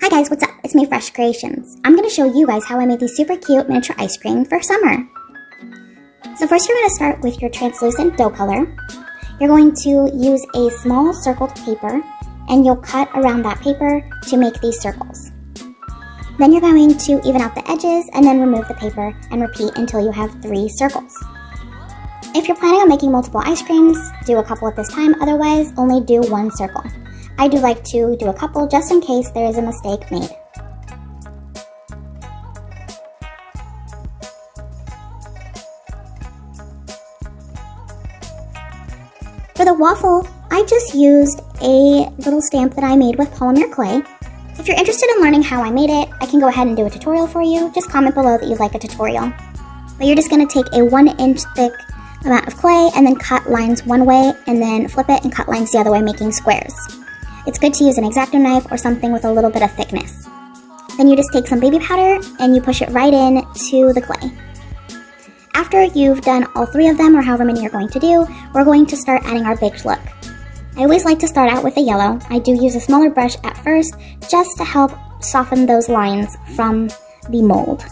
Hi guys, what's up? It's me, Fresh Creations. I'm going to show you guys how I made these super cute miniature ice cream for summer. So first you're going to start with your translucent dough color. You're going to use a small circled paper and you'll cut around that paper to make these circles. Then you're going to even out the edges and then remove the paper and repeat until you have 3 circles. If you're planning on making multiple ice creams, do a couple at this time, otherwise only do 1 circle. I do like to do a couple just in case there is a mistake made. For the waffle, I just used a little stamp that I made with polymer clay. If you're interested in learning how I made it, I can go ahead and do a tutorial for you. Just comment below that you'd like a tutorial. But you're just going to take a 1-inch thick amount of clay and then cut lines one way and then flip it and cut lines the other way, making squares. It's good to use an X-Acto knife or something with a little bit of thickness. Then you just take some baby powder and you push it right in to the clay. After you've done all 3 of them, or however many you're going to do, we're going to start adding our baked look. I always like to start out with a yellow. I do use a smaller brush at first just to help soften those lines from the mold.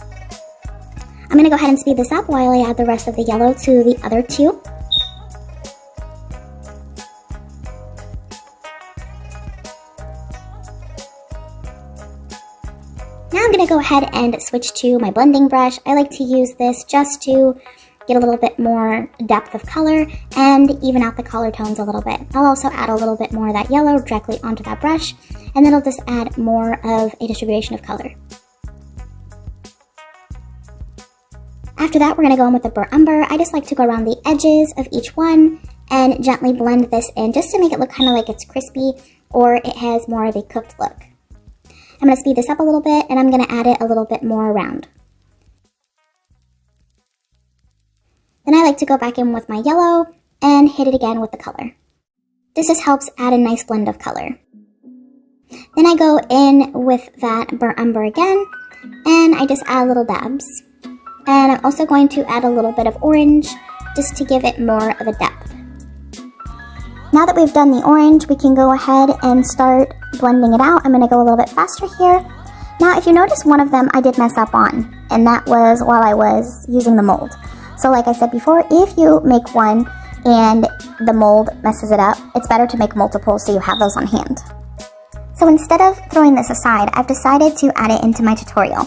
I'm going to go ahead and speed this up while I add the rest of the yellow to the other 2. Now I'm going to go ahead and switch to my blending brush. I like to use this just to get a little bit more depth of color and even out the color tones a little bit. I'll also add a little bit more of that yellow directly onto that brush, and then I'll just add more of a distribution of color. After that, we're going to go in with the burnt umber. I just like to go around the edges of each one and gently blend this in just to make it look kind of like it's crispy or it has more of a cooked look. I'm going to speed this up a little bit and I'm going to add it a little bit more around. Then I like to go back in with my yellow and hit it again with the color. This just helps add a nice blend of color. Then I go in with that burnt umber again and I just add little dabs. And I'm also going to add a little bit of orange just to give it more of a depth. Now that we've done the orange, we can go ahead and start blending it out. I'm going to go a little bit faster here. Now, if you notice, one of them I did mess up on, and that was while I was using the mold. So like I said before, if you make one and the mold messes it up, it's better to make multiple so you have those on hand. So instead of throwing this aside, I've decided to add it into my tutorial.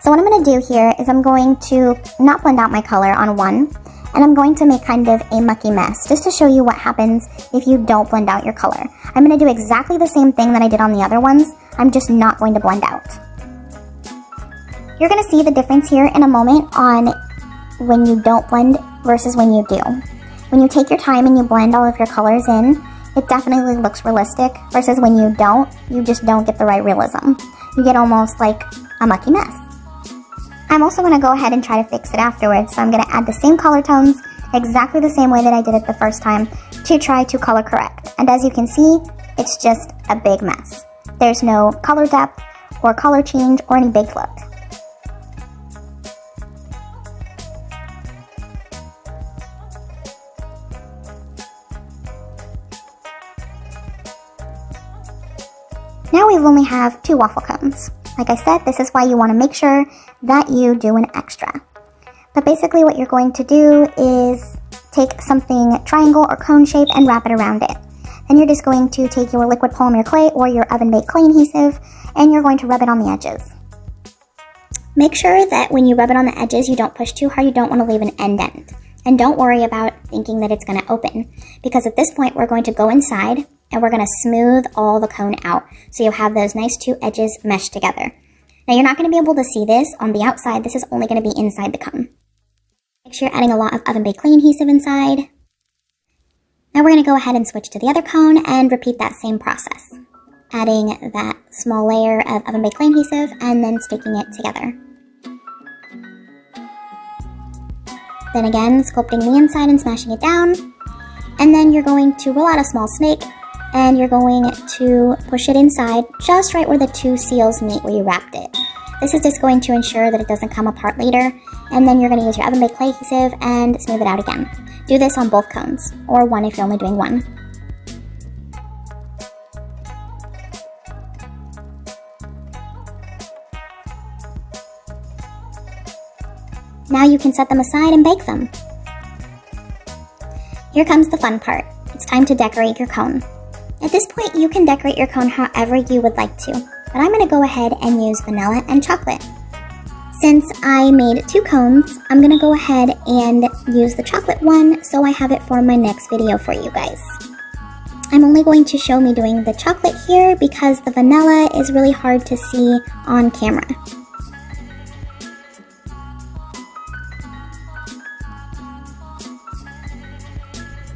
So what I'm going to do here is I'm going to not blend out my color on one, and I'm going to make kind of a mucky mess, just to show you what happens if you don't blend out your color. I'm going to do exactly the same thing that I did on the other ones, I'm just not going to blend out. You're going to see the difference here in a moment on when you don't blend versus when you do. When you take your time and you blend all of your colors in, it definitely looks realistic, versus when you don't, you just don't get the right realism. You get almost like a mucky mess. I'm also going to go ahead and try to fix it afterwards, so I'm going to add the same color tones exactly the same way that I did it the first time to try to color correct. And as you can see, it's just a big mess. There's no color depth or color change or any baked look. Now we only have 2 waffle cones. Like I said, this is why you want to make sure that you do an extra. But basically what you're going to do is take something triangle or cone shape and wrap it around it. Then you're just going to take your liquid polymer clay or your oven baked clay adhesive and you're going to rub it on the edges. Make sure that when you rub it on the edges, you don't push too hard. You don't want to leave an end. And don't worry about thinking that it's going to open, because at this point we're going to go inside and we're going to smooth all the cone out so you have those nice 2 edges meshed together. Now you're not going to be able to see this on the outside. This is only going to be inside the cone. Make sure you're adding a lot of oven baked clay adhesive inside. Now we're going to go ahead and switch to the other cone and repeat that same process, adding that small layer of oven baked clay adhesive and then sticking it together. Then again, sculpting the inside and smashing it down. And then you're going to roll out a small snake and you're going to push it inside just right where the 2 seals meet where you wrapped it. This is just going to ensure that it doesn't come apart later. And then you're going to use your oven baked clay adhesive and smooth it out again. Do this on both cones, or one if you're only doing one. Now you can set them aside and bake them. Here comes the fun part. It's time to decorate your cone. At this point, you can decorate your cone however you would like to, but I'm going to go ahead and use vanilla and chocolate. Since I made 2 cones, I'm going to go ahead and use the chocolate one so I have it for my next video for you guys. I'm only going to show me doing the chocolate here because the vanilla is really hard to see on camera.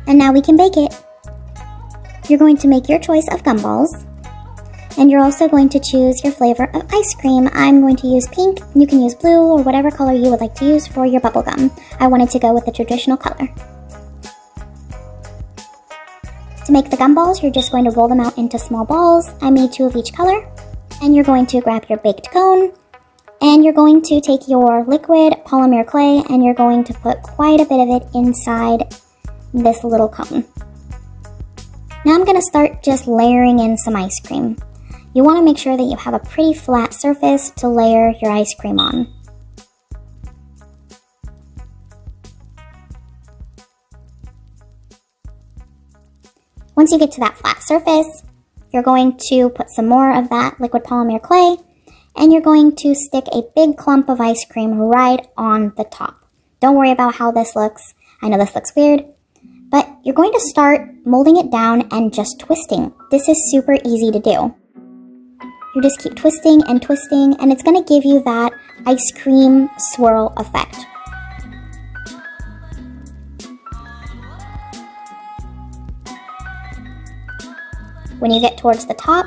And now we can bake it. You're going to make your choice of gumballs, and you're also going to choose your flavor of ice cream. I'm going to use pink. You can use blue or whatever color you would like to use for your bubblegum. I wanted to go with the traditional color. To make the gumballs, you're just going to roll them out into small balls. I made 2 of each color. And you're going to grab your baked cone, and you're going to take your liquid polymer clay, and you're going to put quite a bit of it inside this little cone. Now I'm going to start just layering in some ice cream. You want to make sure that you have a pretty flat surface to layer your ice cream on. Once you get to that flat surface, you're going to put some more of that liquid polymer clay, and you're going to stick a big clump of ice cream right on the top. Don't worry about how this looks. I know this looks weird, but you're going to start molding it down and just twisting. This is super easy to do. You just keep twisting, and it's going to give you that ice cream swirl effect. When you get towards the top,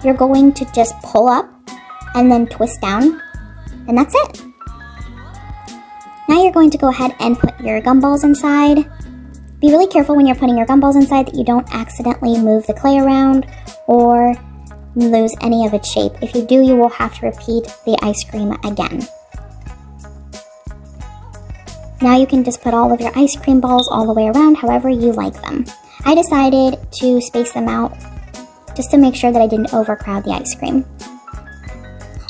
you're going to just pull up and then twist down, and that's it. Now you're going to go ahead and put your gumballs inside. Be really careful when you're putting your gumballs inside that you don't accidentally move the clay around or lose any of its shape. If you do, you will have to repeat the ice cream again. Now you can just put all of your ice cream balls all the way around however you like them. I decided to space them out just to make sure that I didn't overcrowd the ice cream.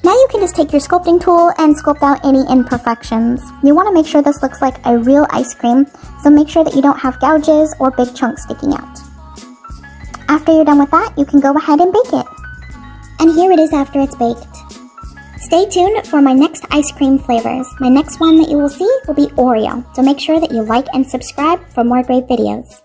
Now you can just take your sculpting tool and sculpt out any imperfections. You want to make sure this looks like a real ice cream, so make sure that you don't have gouges or big chunks sticking out. After you're done with that, you can go ahead and bake it. And here it is after it's baked. Stay tuned for my next ice cream flavors. My next one that you will see will be Oreo, so make sure that you like and subscribe for more great videos.